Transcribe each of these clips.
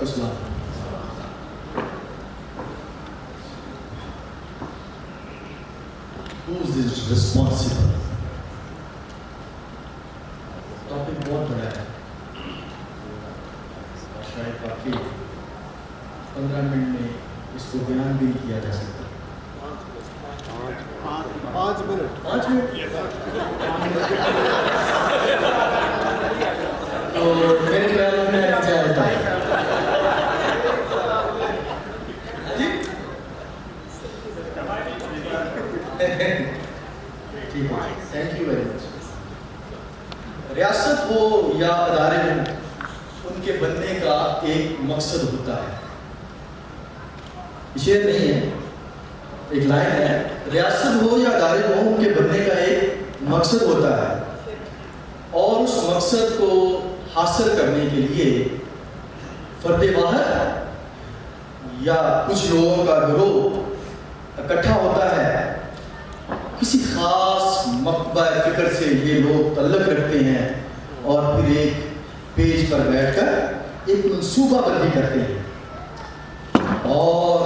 کو سلام. Who is responsible? Topic بہت بڑا ہے, شاید باقی 15 منٹ میں اس کو بیان بھی نہیں کیا جا سکتا. 5 منٹ تو میرے خیال میں جاتا ہے. ٹھیک ہے, تھینک یو ویری مچ. ریاست ہو یا ادارے ہوں, ان کے بننے کا ایک مقصد ہوتا ہے. شعر نہیں ہے, ایک لائن ہے, ریاست ہو یا ادارے ہوں ان کے بننے کا ایک مقصد ہوتا ہے, اور اس مقصد کو حاصل کرنے کے لیے فرد واحد یا کچھ لوگوں کا گروہ اکٹھا ہوتا ہے. کسی خاص مکتبہ فکر سے یہ لوگ تعلق رکھتے ہیں اور پھر ایک پیج پر بیٹھ کر ایک منصوبہ بندی کرتے ہیں اور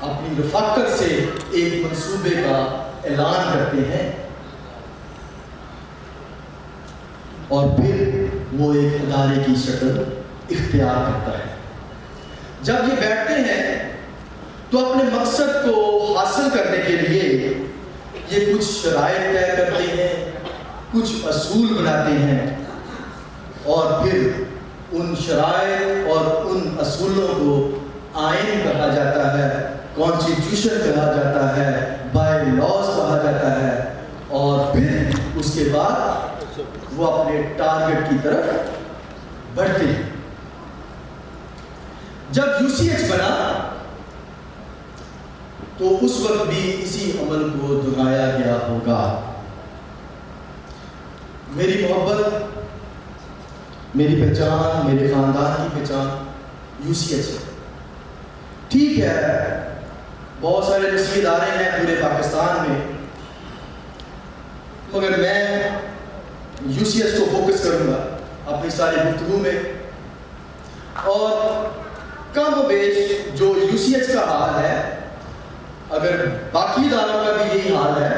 اپنی رفاقت سے ایک منصوبے کا اعلان کرتے ہیں, اور پھر وہ ایک ادارے کی شکل اختیار کرتا ہے. جب یہ بیٹھتے ہیں تو اپنے مقصد کو حاصل کرنے کے لیے یہ کچھ شرائط طے کرتے ہیں, کچھ اصول بناتے ہیں, اور پھر ان شرائط اور ان اصولوں کو آئین کہا جاتا ہے, کانسٹیٹیوشن کہا جاتا ہے, بائی لاز کہا جاتا ہے, اور پھر اس کے بعد وہ اپنے ٹارگٹ کی طرف بڑھتے ہیں. جب UCH بنا تو اس وقت بھی اسی عمل کو دہرایا گیا ہوگا. میری محبت, میری پہچان, میرے خاندان کی پہچان UCH ہے. ٹھیک ہے, بہت سارے نسلی ادارے ہیں پورے پاکستان میں, مگر میں UCH کو فوکس کروں گا اپنی ساری گفتگو میں, اور کم و بیش جو UCH کا حال ہے, اگر باقی اداروں کا بھی یہی حال ہے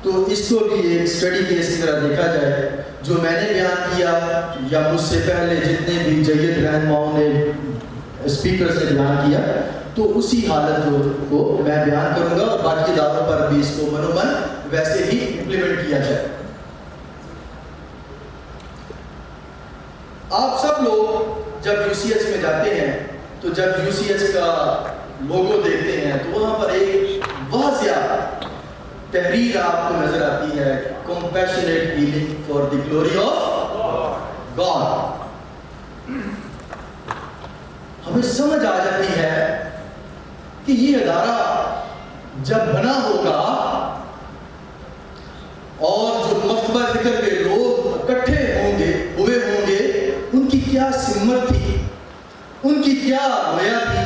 تو اس کو بھی ایک اسٹڈی کیس کی طرح دیکھا جائے. جو میں نے بیان کیا یا مجھ سے پہلے جتنے بھی جید رہنماؤں نے, اسپیکرز نے بیان کیا, تو اسی حالت کو میں بیان کروں گا, اور باقی اداروں پر بھی اس کو منومن ویسے ہی امپلیمنٹ کیا جائے. آپ سب لوگ جب UCH میں جاتے ہیں تو جب UCH کا لوگو دیکھتے ہیں تو وہاں پر ایک واضح تحریر آپ کو نظر آتی ہے, compassionate healing for the glory of God. ہمیں سمجھ آ جاتی ہے کہ یہ ادارہ جب بنا ہوگا اور جو مکتبہ فکر کے لوگ اکٹھے ہوئے ہوں گے, ان کی کیا سمت تھی, ان کی کیا رویا تھی,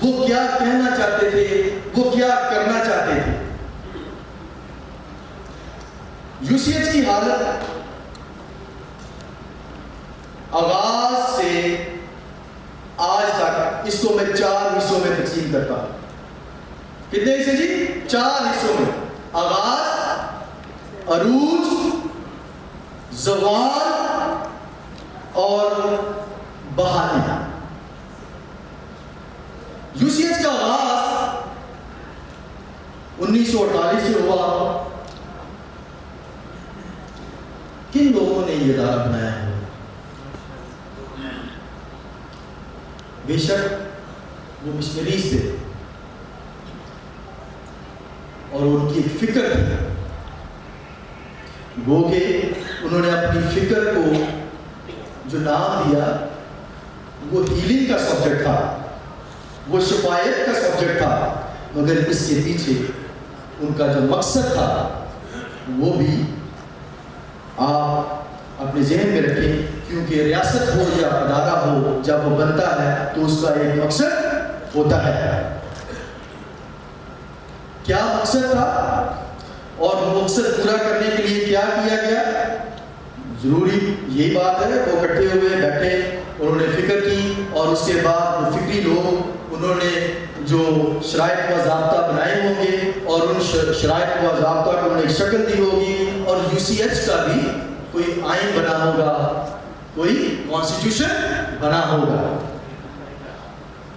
وہ کیا کہنا چاہتے تھے, وہ کیا کرنا چاہتے تھے. UCH کی حالت آغاز سے آج تک, اس کو میں 4 حصوں میں تقسیم کرتا ہوں. کتنے حصے جی؟ 4 حصوں میں. آغاز, عروج, زوال اور بحالی. UCH کا آغاز 1948 سے ہوا. کن لوگوں نے یہ ادارہ بنایا ہے؟ بے شک وہ مشنریز تھے, اور ان کی ایک فکر تھی. گو کہ انہوں نے اپنی فکر کو جو نام دیا وہ ہیلنگ کا سبجیکٹ تھا, وہ شفایت کا سبجیکٹ تھا, مگر اس کے پیچھے ان کا جو مقصد تھا وہ بھی آپ اپنے ذہن میں رکھیں, کیونکہ ریاست ہو یا ادارہ ہو جب وہ بنتا ہے تو اس کا ایک مقصد ہوتا ہے. کیا مقصد تھا اور مقصد پورا کرنے کے لیے کیا کیا گیا؟ ضروری یہی بات ہے. وہ اکٹھے ہوئے بیٹھے, انہوں نے فکر کی, اور اس کے بعد وہ فکری لوگ انہوں نے جو شرائط و ضابطہ بنائے ہوں گے, اور ان شرائط و ضابطہ کو انہوں نے شکل دی ہوگی, اور یو سی ایچ کا بھی کوئی آئین بنا ہوگا, کوئی کانسٹیٹیوشن بنا ہوگا.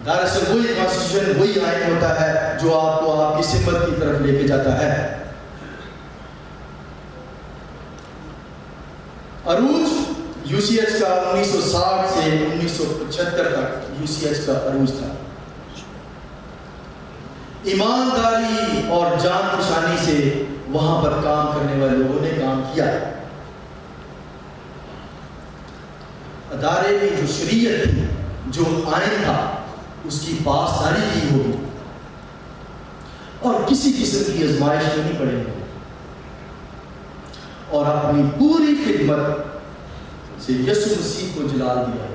دراصل وہی کانسٹیٹیوشن, وہی آئین ہوتا ہے جو آپ کو آپ کی سمت کی طرف لے کے جاتا ہے. عروج یو سی ایچ کا 1960 سے 1975 تک یو سی ایچ کا عروج تھا. ایمانداری اور جان فشانی سے وہاں پر کام کرنے والے لوگوں نے کام کیا. ادارے کی جو شریعت تھی, جو آئین تھا, اس کی پاسداری کی ہوگی, اور کسی قسم کی آزمائش میں نہیں پڑے گی, اور اپنی پوری خدمت سے یسوع مسیح کو جلال دیا.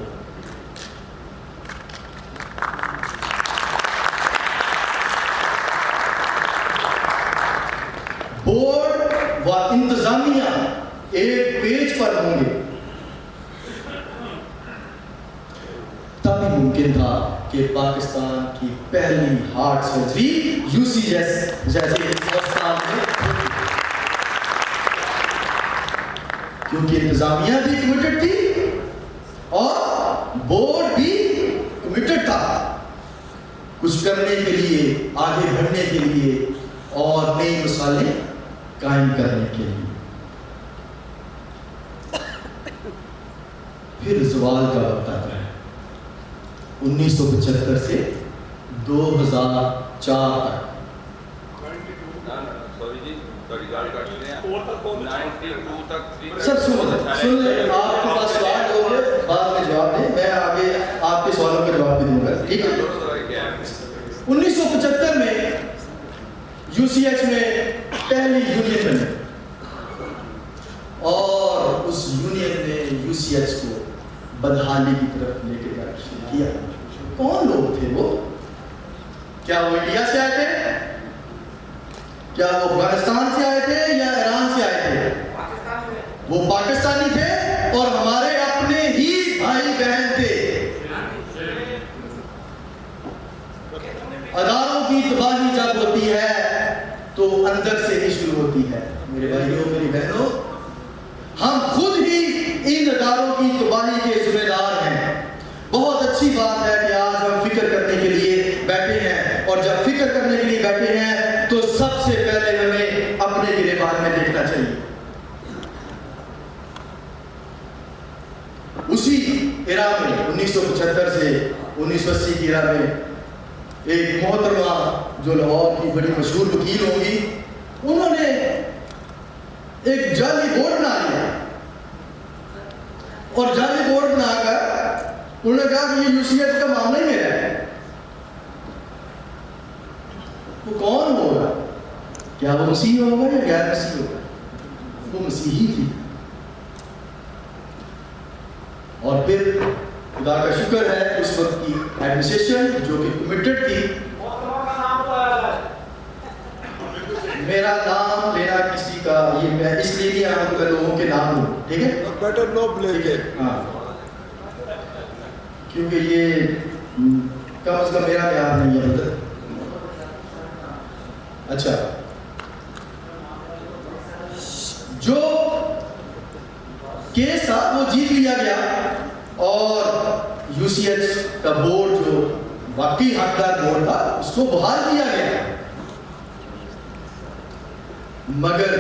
بورڈ و انتظامیہ ایک پیج پر ہوں گے, تب ممکن تھا کہ پاکستان کی پہلی ہارٹ سرجری یو سی جیسے ہندوستان میں, کیونکہ انتظامیہ بھی کمیٹڈ تھی اور بورڈ بھی کمیٹڈ تھا کچھ کرنے کے لیے, آگے بڑھنے کے لیے, اور نئی مثالیں قائم کرنے کے لیے. پھر زوال کا وقت آتا ہے 1975 سے 2004 تک. سب سن لیں, آپ کے پاس سوال ہو گئے, بعد میں جواب دیں, میں آگے آپ کے سوالوں کا جواب بھی دوں گا, ٹھیک ہے. 1975 میں یو سی ایچ میں پہلی یونین بنی, اور اس یونین نے یو سی ایچ کو بدحالی کی طرف لے کے جانا شروع کیا. کون لوگ تھے وہ؟ کیا وہ انڈیا سے آئے تھے؟ کیا وہ افغانستان سے آئے تھے یا ایران سے آئے تھے؟ وہ پاکستانی تھے اور ہمارے اپنے ہی بھائی بہن تھے. اداروں کی تباہی جب ہوتی ہے تو اندر سے ہی شروع ہوتی ہے. میرے بھائیوں, میری بہنوں, ہم خود ہی ان اداروں کی تباہی کے ذمہ دار ہیں. بہت اچھی بات ہے کہ آج ہم فکر کرنے کے لیے بیٹھے ہیں, اور جب فکر کرنے کے لیے بیٹھے ہیں تو سب سے پہلے ہمیں اپنے گریبان میں دیکھنا چاہیے. اسی ایرا میں 1975 سے 1980 کی ایرا میں ایک محترمہ جو لاہور کی بڑی مشہور وکیل ہوں گی, انہوں نے ایک جعلی بورڈ بنا لیا, اور جعلی بورڈ بنا کر انہوں نے کہا کہ یہ یو سی ایچ کا معاملہ ہی میرا ہے. وہ کون ہوگا؟ کیا وہ مسیح ہوگا یا غیر مسیح ہوگا؟ وہ مسیحی تھی. اور پھر خدا کا شکر ہے اس وقت کی ایڈمنسٹریشن جو کہ کمیٹڈ تھی. میرا نام لینا کسی کا, یہ میں اس لیے نہیں آؤں گا لوگوں کے نام لوں, ٹھیک ہے, بیٹر نو بلیم. ہاں, کیونکہ یہ کم از کم میرا یاد نہیں ہے مطلب. اچھا, جو کیس تھا وہ جیت لیا گیا, اور یو سی ایچ کا بورڈ جو واقعی حقدار بورڈ تھا اس کو بحال کیا گیا. مگر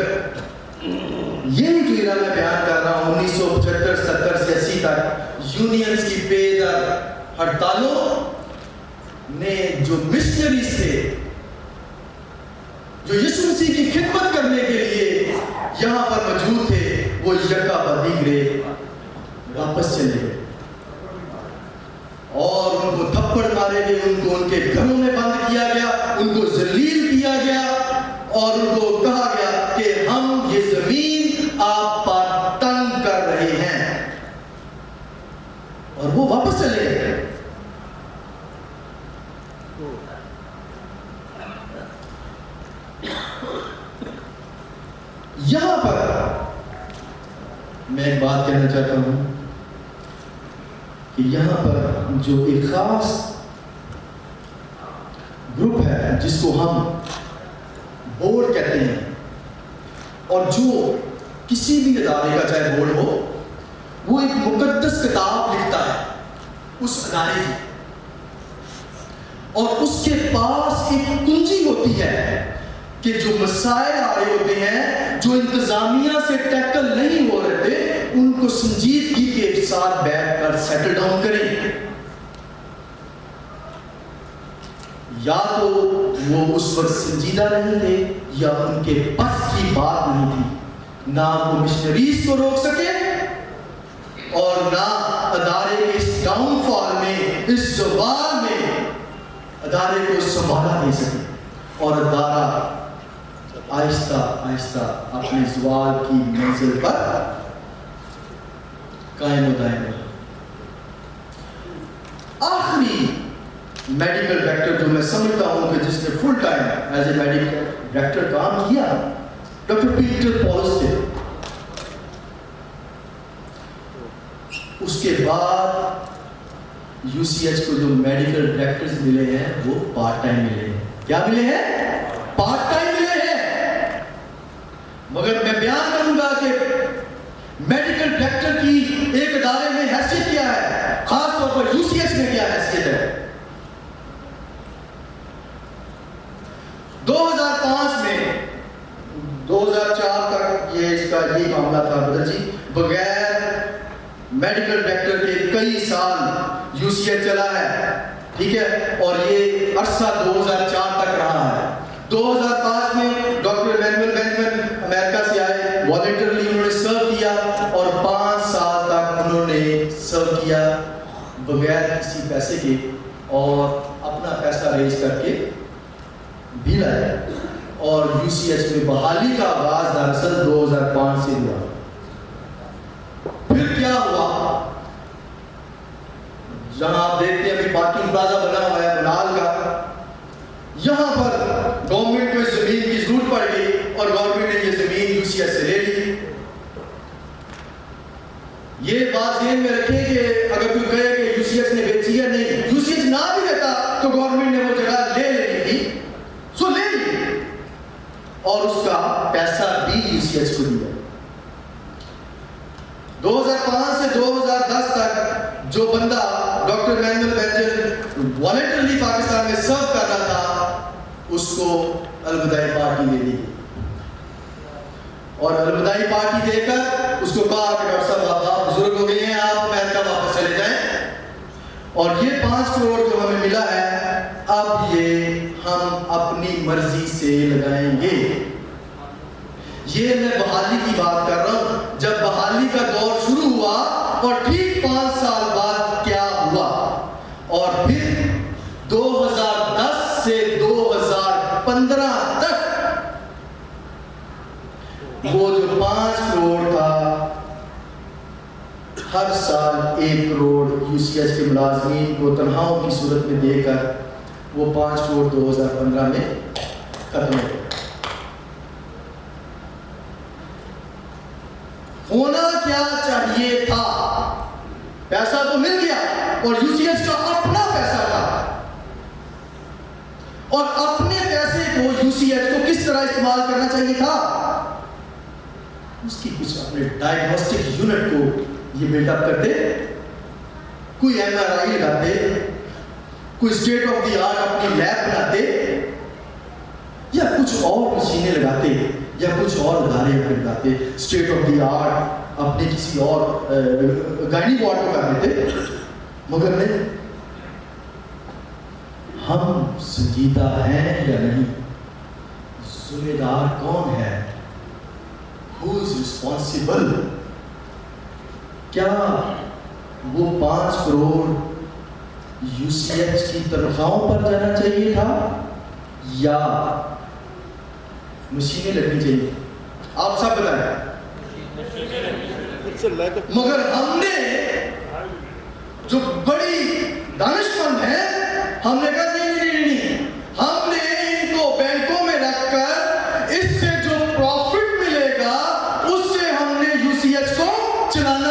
یہی جو ایرا میں بیان کر رہا ہوں 1975 70 سے 80 تک یونینز کی بے در ہڑتالوں نے جو مشنریز تھے جو یسوع مسیح کی خدمت کرنے کے لیے یہاں پر موجود تھے, وہ یکا بدیگرے واپس چلے گئے, اور ان کو تھپڑ مارے گئے, ان کو ان کے گھروں میں بند کیا گیا, ان کو ذلیل کیا گیا, اور ان کو کہا گیا کہ ہم یہ زمین آپ پر تنگ کر رہے ہیں, اور وہ واپس چلے گئے. یہاں پر میں ایک بات بات کہنا چاہتا ہوں کہ یہاں پر جو ایک خاص گروپ ہے جس کو ہم بورڈ کہتے ہیں، اور جو کسی بھی ادارے کا چاہے بورڈ ہو، وہ ایک مقدس کتاب لکھتا ہے اس ادارے کی، اور اس کے پاس ایک کنجی ہوتی ہے کہ جو مسائل آ رہے ہوتے ہیں، جو انتظامیہ سے ٹیکل نہیں ہو رہے تھے، ان کو سنجیدگی کے ساتھ بیٹھ کر سیٹل ڈاؤن کریں۔ یا تو وہ اس وقت سنجیدہ نہیں تھے، یا ان کے بس کی بات نہیں تھی، نہ وہ مشنریز کو روک سکے اور نہ ادارے کے اس ڈاؤن فال میں، اس زوال میں ادارے کو سنبھالا دے سکے، اور ادارہ آہستہ آہستہ اپنے زوال کی منزل پر قائم و دائم رہا۔ آخری میڈیکل ڈائریکٹر جو میں سمجھتا ہوں کہ جس نے full time as a medical director کام کیا، ڈاکٹر پیٹر پالس تھے۔ اس کے بعد یو سی ایچ کو جو میڈیکل ڈائریکٹرز ملے ہیں وہ پارٹ ٹائم ملے ہیں۔ کیا ملے ہیں؟ پارٹ ٹائم ملے ہیں۔ مگر میں بیان کروں گا کہ میڈیکل ڈائریکٹر کی ایک ادارے میں حیثیت کیا ہے، خاص طور پر یو سی ایچ میں کیا حیثیت ہے۔ 2005 میں 2004 تک یہ اس کا یہی معاملہ تھا بدر جی، بغیر میڈیکل ڈائریکٹر کے کئی سال یو سی ایچ چلا ہے، ٹھیک ہے، اور یہ عرصہ 2004 تک رہا ہے۔ 2005 میں ڈاکٹر ایمینول بینجمن امریکہ سے آئے، والنٹرلی انہوں نے سرو کیا، اور 5 سال تک انہوں نے سرو کیا بغیر کسی پیسے کے، اور اپنا پیسہ ریز کر کے بھی لائے، اور یو سی ایچ میں بحالی کا آغاز دراصل 2005 سے ہوا۔ پھر کیا ہوا؟ جہاں آپ دیکھتے ہیں ابھی پارکنگ پلازا بنا ہوا ہے بنال کا، یہاں پر گورنمنٹ کو اس زمین کی ضرورت پڑ گئی، اور گورنمنٹ نے یہ زمین یو سی ایچ سے لے لی۔ یہ بات ذہن میں رکھیں کہ اگر کوئی کہے کہ یو سی ایچ نے بیچی ہے، نہیں، یو سی ایچ نہ بھی دیتا تو گورنمنٹ نے وہ جگہ لے لینی تھی، سو لے لی، اور اس کا پیسہ بھی یو سی ایچ کو دیا۔ 2005 سے 2010 تک جو بندہ doctor Emmanuel Benjamin voluntarily Pakistan میں سرو کر رہا تھا، اس کو الوداعی پارٹی دے دی، اور الوداعی پارٹی دے کر اس کو کہا کہ ڈاکٹر صاحب آپ بزرگ ہو گئے ہیں، آپ امریکہ واپس چلے جائیں، اور یہ 5 کروڑ جو ہمیں ملا ہے اب یہ ہم اپنی مرضی سے لگائیں گے۔ یہ میں بحالی کی بات کر رہا ہوں۔ جب بحالی کا دور شروع ہوا، اور ٹھیک 5 سال بعد کیا ہوا، اور پھر 2010 سے 2015 تک وہ جو 5 کروڑ تھا، ہر سال 1 کروڑ یو سی ایچ کے ملازمین کو تنخواہوں کی صورت میں دے کر وہ 5 کروڑ 2015 میں ختم ہو گیا۔ ہونا کیا چاہیے تھا؟ پیسہ تو مل گیا، اور یو سی ایچ کا اپنا پیسہ تھا، اور اپنے پیسے کو یو سی ایچ کو کس طرح استعمال کرنا چاہیے تھا؟ اس کی کچھ اپنے ڈائگنوسٹک یونٹ کو یہ بلڈ اپ کرتے، کوئی ایم آر آئی لگاتے، کوئی اسٹیٹ آف دی آرٹ اپنی لیب بناتے، یا کچھ اور مشینیں لگاتے، یا کچھ اور ادارے لگاتے، اسٹیٹ آف دی آرٹ اپنے کسی اور گائنی وارڈ کو کر دیتے، مگر نہیں۔ ہم سنجیدہ ہیں یا نہیں؟ ذمہ دار کون ہے؟ Who is responsible؟ کیا وہ 5 کروڑ یو سی ایچ کی تنخواہوں پر جانا چاہیے تھا، یا مشینیں لگنی چاہیے؟ آپ سب بتائیں۔ مگر ہم نے جو بڑی دانشمند ہیں، ہم نے کہا نہیں، ہم نے ان کو بینکوں میں رکھ کر اس سے جو پروفٹ ملے گا اس سے ہم نے یو سی ایچ کو چلانا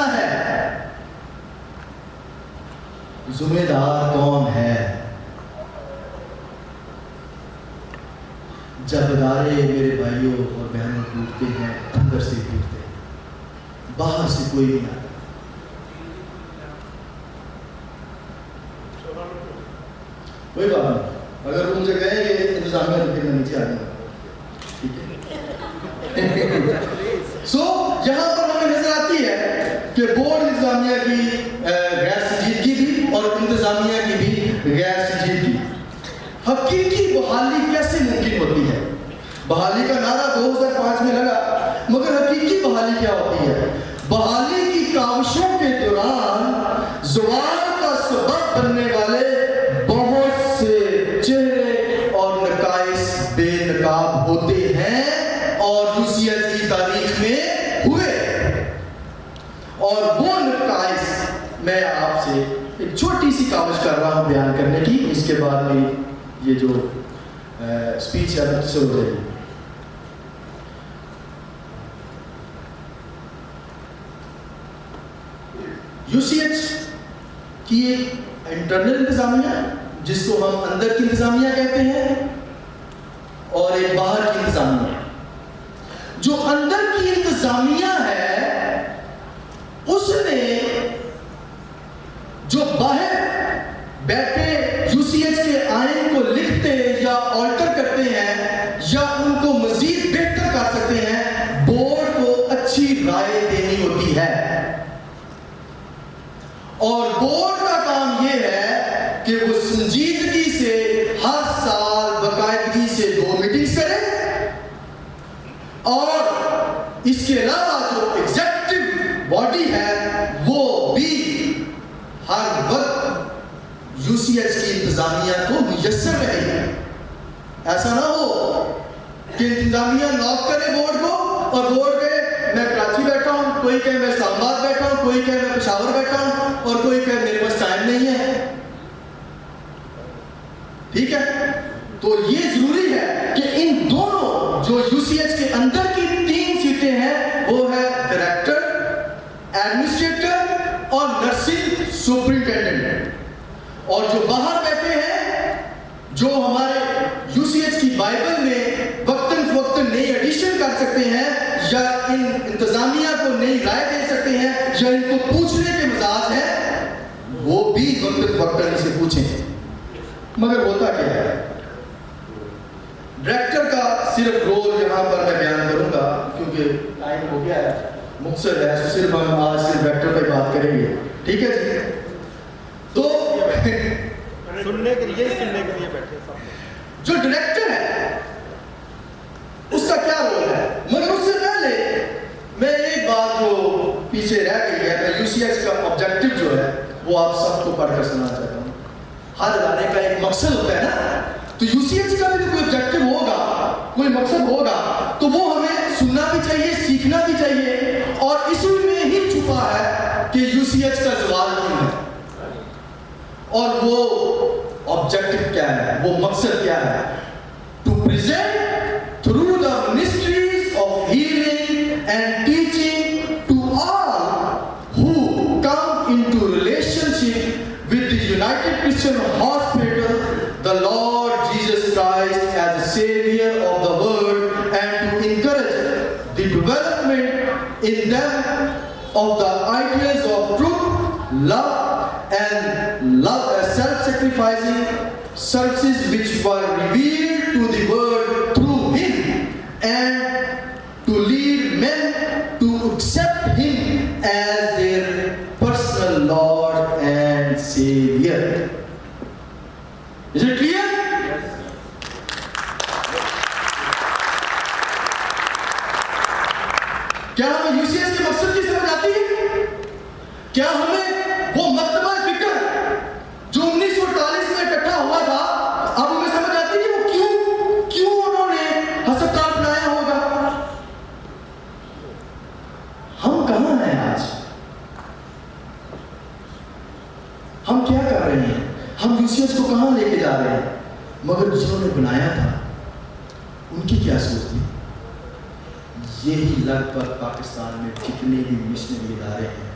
جب ادارے میرے بھائیوں اور بہنوں ٹوٹتے ہیں اندر سے ٹوٹتے ہیں، باہر سے کوئی نہیں آتا۔ کوئی بات نہیں، اگر وہ مجھے کہیں کہ انتظامیہ تو پھر میں نیچے آ جاؤں گا، ٹھیک ہے؟ سو یہاں پر ہمیں نظر آتی ہے کہ بورڈ انتظامیہ کی غیر سنجیدگی بھی اور انتظامیہ کی بھی غیر سنجیدگی۔ حقیقی بحالی کیسے ممکن ہوتی ہے؟ بحالی کا نعرہ 2005 میں لگا، مگر حقیقی بحالی کیا ہوتی ہے؟ بحالی کی کاوشوں کے دوران زوال کا سبب بننے والے بہت سے چہرے اور نقائص بے نقاب ہوتے ہیں اور یوسیت کی تاریخ میں ہوئے، اور وہ نقائص میں آپ سے ایک چھوٹی سی کاوش کر رہا ہوں بیان کرنے کی، اس کے بعد میں یہ جو اسپیچ ہے مختصر ہو جائے گی۔ یوسیت کی ایک انٹرنل انتظامیہ جس کو ہم اندر کی انتظامیہ کہتے ہیں، اور ایک باہر کی انتظامیہ۔ جو اندر کی انتظامیہ ہے اس نے جو باہر بیٹھے یوسیت کے آئین کو لکھتے یا آلٹر کرتے ہیں یا ان کو مزید بہتر کر سکتے ہیں، بورڈ کو اچھی رائے دینی ہوتی ہے، اور بورڈ کا کام یہ ہے کہ وہ سنجیدگی سے ہر سال باقاعدگی سے 2 میٹنگز کرے، اور اس کے علاوہ جو ایگزیکٹو باڈی ہے وہ بھی ہر وقت یوسیت کی انتظامیہ کو میسر رہے۔ ایسا نہ ہو کہ انتظامیہ ناک کرے بورڈ کو اور بورڈ کہے میں کراچی بیٹھا ہوں، کوئی کہے میں اسلام آباد بیٹھا ہوں، کوئی کہے میں پشاور بیٹھا ہوں، اور کوئی کہے میرے پاس ٹائم نہیں ہے۔ ٹھیک ہے، تو یہ ضروری ہے کہ ان دونوں جو یوسیت کے اندر کی 3 سیٹیں ہیں وہ ہے ڈائریکٹر، ایڈمنسٹریٹر اور نرسنگ سپرنٹینڈنٹ، اور جو باہر بیٹھے ہیں جو ہمارے یوسیت کی بائبل میں وقتاً فوقتاً نئی ایڈیشن کر سکتے ہیں یا ان انتظامیہ کو نئی رائے دے سکتے ہیں یا ان کو پوچھنے کے مزاج ہیں، وہ بھی وقتاً فوقتاً اسے پوچھیں۔ مگر ہوتا کیا ہے؟ ڈائریکٹر کا صرف رول یہاں پر میں بیان کروں گا کیونکہ ٹائم ہو گیا ہے، مختصر ہے، تو صرف ہم آج صرف ڈائریکٹر پہ بات کریں گے، ٹھیک ہے جی؟ تو سننے کے لیے بیٹھے جو ڈائریکٹر ہے اس کا کیا رول ہے؟ مگر اس سے پہلے میں ایک بات جو پیچھے رہ گئی ہے، میں یوسیت کا آبجیکٹو جو ہے وہ آپ سب کو پڑھ کر سنانا چاہتا ہوں۔ ہر ادارے کا ایک مقصد ہوتا ہے نا، تو یوسیت کا بھی کوئی آبجیکٹو ہوگا، کوئی مقصد ہوگا، تو وہ ہمیں سننا بھی چاہیے، سیکھنا بھی چاہیے، اور اسی میں ہی چھپا ہے کہ یوسیت کا زوال کیوں ہے اور وہ آبجیکٹو کیا ہے، وہ مقصد کیا ہے۔ To present through the ministries of healing and teaching to all who come into relationship with the United Christian hospital the Lord Jesus Christ as a savior of the world, and to encourage the development in them of the ideas of truth, love and self-sacrificing services which were revealed to the world through him, and to lead men to accept him as their personal Lord and Savior. Is it clear? Yes. کیا ہمیں یوسیت کے مقصد کی سمجھ آتی ہے؟ کیا ہمیں وہ مکتبہ فکر جو 1948 میں اکٹھا ہوا تھا اب ہمیں سمجھ آتی ہے کہ وہ کیوں انہوں نے ہسپتال بنایا ہوگا؟ ہم کہاں ہیں آج؟ ہم کیا کر رہے ہیں؟ ہم یوسیت کو کہاں لے کے جا رہے ہیں؟ مگر جنہوں نے بنایا تھا ان کی کیا سوچ تھی؟ یہی لگ بھگ پاکستان میں جتنے بھی مشنری ادارے ہیں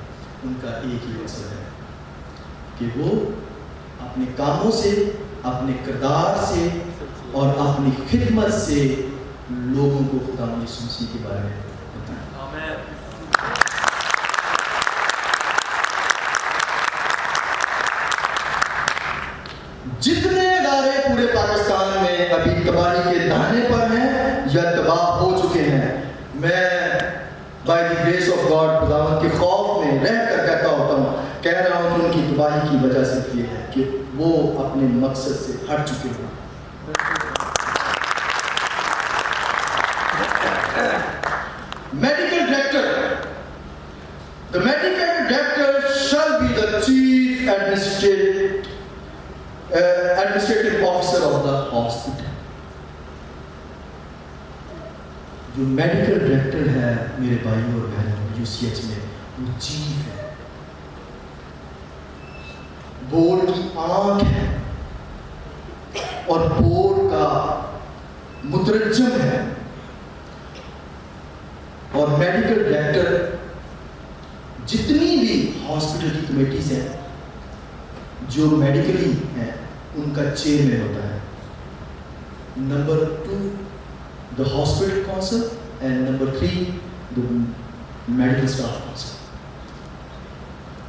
ان کا ایک ہی مقصد ہے کہ وہ اپنے کاموں سے، اپنے کردار سے اور اپنی خدمت سے لوگوں کو خدا یسوع مسیح کے بارے میں بتائیں۔ جتنے ادارے پورے پاکستان میں ابھی تباہی کے دہانے پر ہیں یا تباہ ہو چکے ہیں، میں by the grace of God خداوند کے خوف میں رہ کر کہہ رہا ہوں کہ ان کی تباہی کی وجہ صرف یہ ہے کہ وہ اپنے مقصد سے ہٹ چکے ہیں۔ Medical director, the medical director shall be the chief administrative officer of the hospital۔ جو میڈیکل ڈائریکٹر ہے میرے بھائیوں اور بہنوں یو سی ایچ میں، وہ چیف ہے، بورڈ کی آنکھ ہے اور بورڈ کا مترجم ہے۔ اور میڈیکل ڈائریکٹر جتنی بھی ہاسپٹل کی کمیٹیز ہیں جو میڈیکلی ہیں ان کا چیئرمین ہوتا ہے۔ Number 2 the hospital council and number 3 the medical staff council۔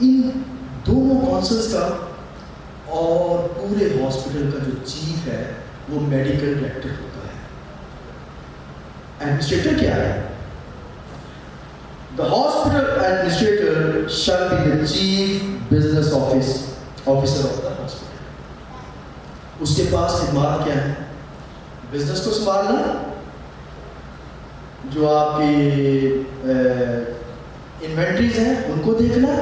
ان دونوں کونسلز کا اور پورے ہاسپٹل کا جو چیف ہے وہ میڈیکل ڈائریکٹر ہوتا ہے۔ ایڈمنسٹریٹر کیا ہے؟ The hospital administrator shall be the chief business officer of the hospital۔ اس کے پاس خدمات کیا ہیں؟ بزنس کو سنبھالنا، جو آپ کی انوینٹریز ہیں ان کو دیکھنا،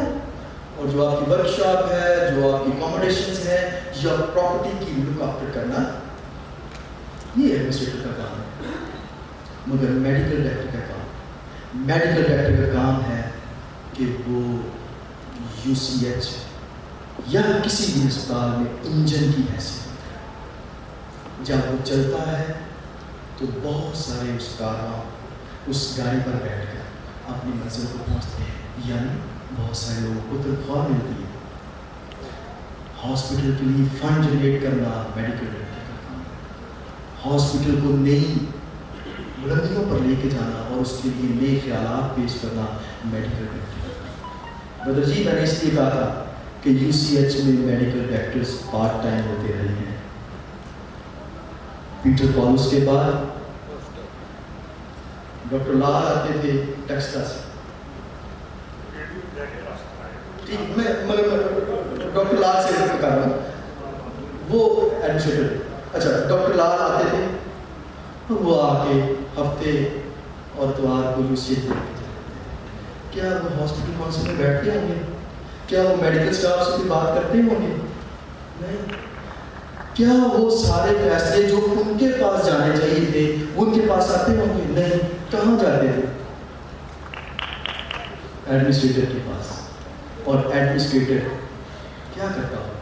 اور جو آپ کی ورک شاپ ہے، جو آپ کی اکوموڈیشنز ہیں یا پراپرٹی کی لک آفٹر کرنا، یہ ایڈمنسٹریٹر کا کام ہے۔ مگر میڈیکل ڈائریکٹر کا کام ہے کہ وہ یو سی ایچ یا کسی بھی اسپتال میں انجن کی حیثیت ہے۔ جب وہ چلتا ہے تو بہت سارے اس گاڑی پر بیٹھ کر اپنی منزل کو پہنچتے ہیں، یعنی بہت سارے لوگوں کو تنخواہ ملتی ہے۔ ہاسپٹل کے لیے فنڈ جنریٹ کرنا میڈیکل ڈائریکٹر کا کام ہے۔ ہاسپٹل کو نئی بلندیوں پر لے کے جانا اور اس کے لیے نئے خیالات پیش کرنا میڈیکل ڈائریکٹر۔ بدر جی میں نے اس لیے کہا تھا کہ یو سی ایچ میں میڈیکل ڈائریکٹرز پارٹ ٹائم ہوتے رہے ہیں۔ پیٹر پالوس کے بعد ڈاکٹر لال آتے تھے ٹیکسلا سے، ڈاکٹر لال سے کہہ رہا ہوں، وہ ایڈمنسٹریٹر، اچھا ڈاکٹر لال آتے تھے، وہ آ کے ہفتے اور اتوار کو یو سی ایچ دیکھتے تھے۔ کیا وہ ہاسپٹل کونسل میں بیٹھتے ہوں گے؟ کیا وہ میڈیکل اسٹاف سے بھی بات کرتے ہوں گے؟ نہیں۔ کیا وہ سارے فیصلے جو ان کے پاس جانے چاہیے تھے ان کے پاس آتے ہوں گے؟ نہیں۔ کہاں جاتے تھے؟ ایڈمنسٹریٹر کے پاس۔ اور ایڈمنسٹریٹر کیا کرتا ہوگا؟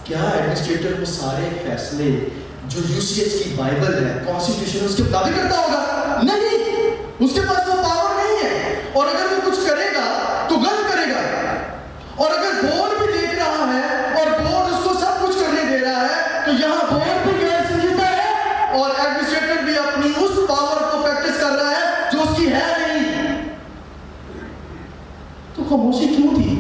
کیا ایڈمنسٹریٹر وہ سارے فیصلے جو یو سی ایچ کی بائبل ہے، کانسٹیٹیوشن، اس کے مطابق کرتا ہوگا؟ نہیں، اس کے پاس وہ پاور نہیں ہے۔ اور اگر وہ کچھ کرے گا تو غلط کرے گا۔ اور اگر بورڈ بھی دیکھ رہا ہے اور بورڈ اس کو سب کچھ کرنے دے رہا ہے تو یہاں بورڈ بھی غیر سنجیدہ ہے اور ایڈمنسٹریٹر بھی اپنی اس پاور کو پریکٹس کر رہا ہے جو اس کی ہے نہیں۔ تو خاموشی کیوں تھی؟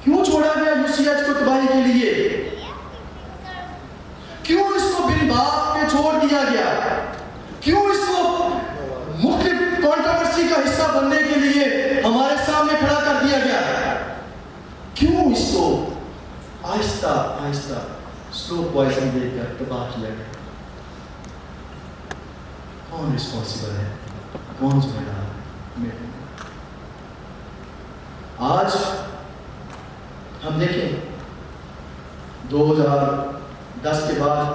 کیوں چھوڑا گیا یو سی ایچ کو تباہی کے لیے؟ کیوں اس کو بن باپ کے چھوڑ دیا گیا؟ کیوں اس کو مختلف کنٹروورسی کا حصہ بننے کے لیے ہمارے سامنے کھڑا کر دیا گیا؟ کیوں اس کو آہستہ آہستہ سلو پوائزن دے کر تباہ کیا گیا؟ کون ریسپانسبل ہے؟ کون ذمہ دار ہے؟ آج ہم دیکھیں 2010 کے بعد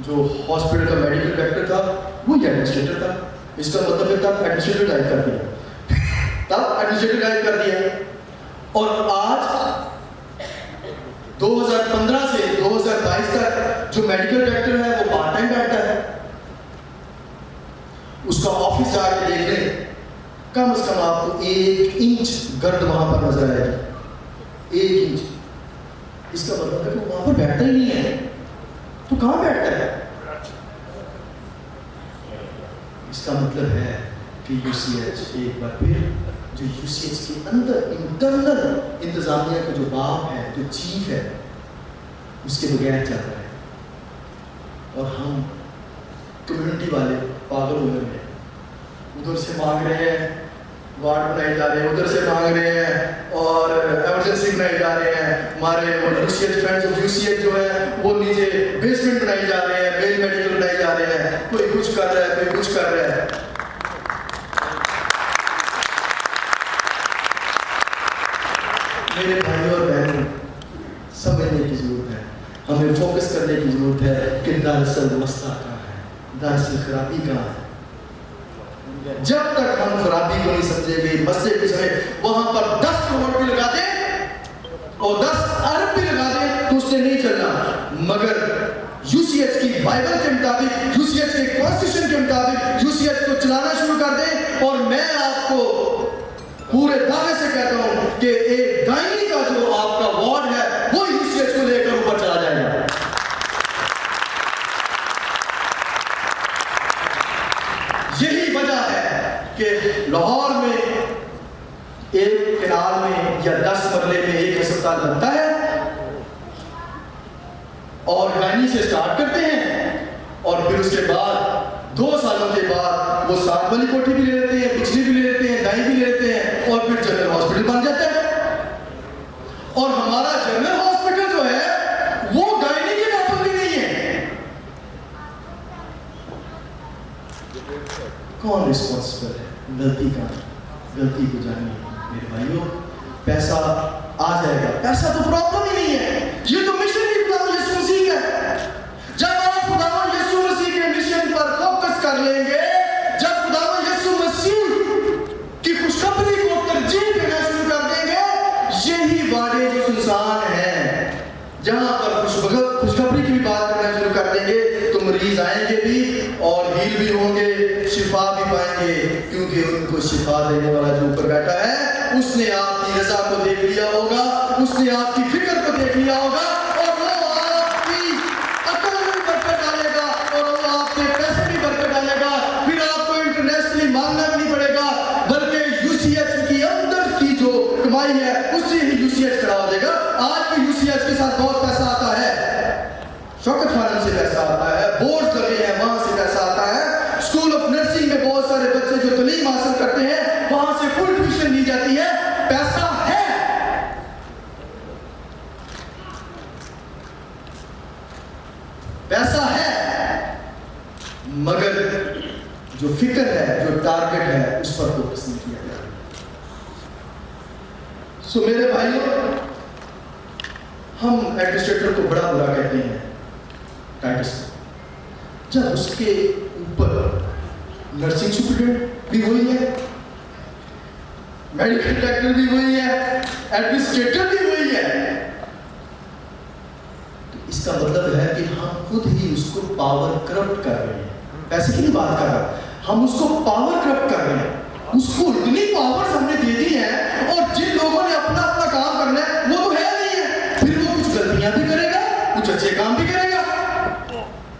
جو ہاسپٹل کا میڈیکل ڈائریکٹر تھا وہی ایڈمنسٹریٹر تھا۔ اس کا مطلب ہے تب ایڈمنسٹریٹر ڈائریکٹ کر دیا، اور آج 2015 سے 2022 تک جو میڈیکل ڈائریکٹر ہے وہ پارٹ ٹائم بیٹھتا ہے۔ اس کا آفس جا کے دیکھ لیں، کم از کم آپ کو 1 انچ گرد وہاں پر نظر آئے گی، 1 انچ۔ اس کا مطلب ہے کہ وہ وہاں پر بیٹھتا ہی نہیں ہے، تو کہاں بیٹھتا ہے؟ اس کا مطلب ہے کہ UCH ایک بار پھر جو UCH کے اندر انٹرنل انتظامیہ کا جو باپ ہے، جو چیف ہے، اس کے بغیر چل رہا ہے، اور ہم کمیونٹی والے پاگل ہو گئے ہیں، ادھر سے مانگ رہے ہیں، وارڈ بنائے جا رہے ہیں، ادھر سے مانگ رہے ہیں، اور ایمرجنسی بنائے جا رہے ہیں، ہمارے UCH فرینڈز آف UCH جو ہے وہ نیچے بیسمنٹ بنائی جا رہے ہیں، میل میڈیکل بنائی جا رہے ہیں، کوئی کچھ کر رہا ہے، کوئی کچھ کر رہا ہے۔ میرے بھائیوں اور بہنوں، سمجھنے کی ضرورت ہے، ہمیں فوکس کرنے کی ضرورت ہے کہ دراصل مسئلہ کہاں ہے، دراصل خرابی کہاں ہے۔ جب تک ہم خرابی کو نہیں سمجھیں گے، مسئلے کی سمجھیں، وہاں پر 10 کروڑ بھی لگا دیں اور 10 ارب بھی لگا دیں تو اس سے نہیں چلنا، مگر UCH کی بائبل کے مطابق، UCH کے کانسٹیٹیوشن کے مطابق UCH کو چلانا شروع کر دیں۔ اور میں آپ کو پورے دعوے سے کہتا ہوں کہ ایک گائنی کا جو آپ کا وارڈ ہے وہ UCH کو لے کر اوپر چلا جائے گا۔ یہی وجہ ہے کہ لاہور میں ایک کنال میں یا 10 مرلے میں ایک ہسپتال بنتا ہے، اور گائنی سے سٹارٹ کرتے ہیں، اور پھر اس کے بعد 2 سالوں کے بعد وہ 7 والی کوٹھی بھی لے لیتے ہیں، پچھلی بھی لے لیتے ہیں، دائیں بھی لے لیتے ہیں، اور پھر جنرل ہاسپٹل بن جاتا ہے۔ اور ہمارا جنرل ہاسپٹل جو ہے وہ گائنی کے پاپن بھی نہیں ہے۔ کون رسپانسبل ہے؟ غلطی کا، غلطی کو جانیے میرے بھائیوں۔ پیسہ آ جائے گا، پیسہ تو پرابلم ہی نہیں ہے، یہ تو مشن ہی خدا یسوع مسیح کا ہے۔ جب آپ خدا یسوع مسیح کے مشن پر فوکس کر لیں گے، جب خدا یسوع مسیح کی خوشخبری کو ترجیح دینا شروع کر دیں گے، یہی واڈے جو سنسان ہیں، جہاں پر خوشخبری کی بھی بات کرنا شروع کر دیں گے تو مریض آئیں گے بھی اور ہیل بھی ہوں گے، شفا بھی پائیں گے، کیونکہ ان کو شفا دینے والا جو اوپر بیٹھا ہے اس نے آپ کی رضا کو دیکھ لیا ہوگا، اس نے آپ کی فکر کو دیکھ لیا ہوگا، اور وہ آپ کی عقل میں بھی برکت ڈالے گا، اور وہ آپ کے پیسے بھی برکت ڈالے گا۔ پھر آپ کو انٹرنیشنلی مانگنا بھی نہیں پڑے گا، بلکہ UCH کی اندر کی جو کمائی ہے اس سے ہی UCH کھڑا ہو جائے گا۔ آج بھی UCH کے ساتھ بہت پیسہ آتا ہے، شوکت خانم سے پیسہ آتا ہے، بورڈ لگے ہیں وہاں سے پیسہ آتا ہے، اسکول آف نرسنگ میں بہت سارے بچے جو تعلیم حاصل کرتے ہیں وہاں سے فل ٹیوشن لی جاتی ہے، پیسہ ہے۔ پیسہ ہے، مگر جو فکر ہے، جو ٹارگٹ ہے، اس پر فوکس نہیں کیا جاتا۔ سو میرے بھائیوں، ہم ایڈمنسٹریٹر کو بڑا برا کہتے ہیں، ٹائٹس، جب اس کے اوپر نرسنگ سپرنٹینڈنٹ بھی وہی ہے، میڈیکل ڈائریکٹر بھی وہی ہے، ایڈمنسٹریٹر بھی وہی ہے، تو اس کا مطلب ہے کہ ہم خود ہی اس کو پاور کرپٹ کر رہے ہیں۔ پیسے کی نہیں بات کر رہا، ہم اس کو پاور کرپٹ کر رہے ہیں۔ اس کو اتنی پاور ہم نے دے دی ہے، اور جن لوگوں نے اپنا کام کرنا ہے وہ تو ہے نہیں ہے، پھر وہ کچھ غلطیاں بھی کرے گا، کچھ اچھے کام بھی کرے گا،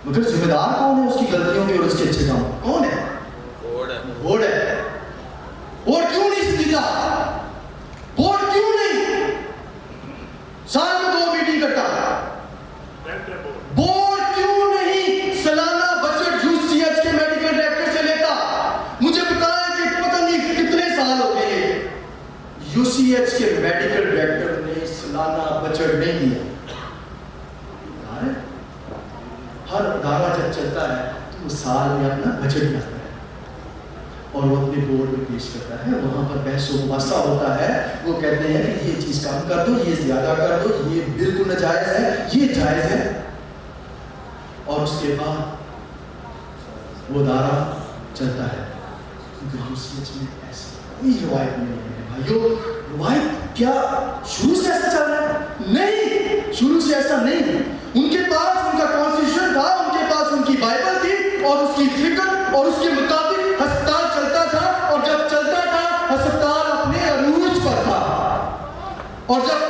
مگر ذمہ دار کون ہے اس کی غلطیوں کے اور اس کے اچھے کام؟ کون ہے؟ بورڈ ہے۔ بورڈ کیوں نہیں سیدھا؟ بورڈ کیوں نہیں سال میں 2 میٹنگ کرتا؟ بورڈ کیوں نہیں سالانہ بجٹ UCH کے میڈیکل ڈائریکٹر سے لیتا؟ مجھے بتائیں کہ پتہ نہیں کتنے سال ہو گئے UCH کے میڈیکل ڈائریکٹر نے سالانہ بجٹ نہیں دیا۔ ہر ادارہ جب چلتا ہے تو وہ سال میں اپنا بجٹ لاتا ہے اور وہ اپنے بورڈ میں پیش کرتا ہے، وہاں پر بحث و مباحثہ ہوتا ہے، وہ کہتے ہیں کہ یہ چیز کم کر دو، یہ زیادہ کر دو، یہ بالکل ناجائز ہے، یہ جائز ہے، اور اس کے بعد وہ ادارہ چلتا ہے۔ کیونکہ UCH میں ایسی کوئی روایت نہیں ہے بھائیو۔ روایت کیا شروع سے ایسا چل رہا ہے؟ نہیں، شروع سے ایسا نہیں۔ ان کے پاس ان کا کانسٹیٹیوشن تھا، ان کے پاس ان کی بائبل تھی، اور اس کی فکر اور اس کے مطابق ہسپتال چلتا تھا، اور جب چلتا تھا ہسپتال اپنے عروج پر تھا، اور جب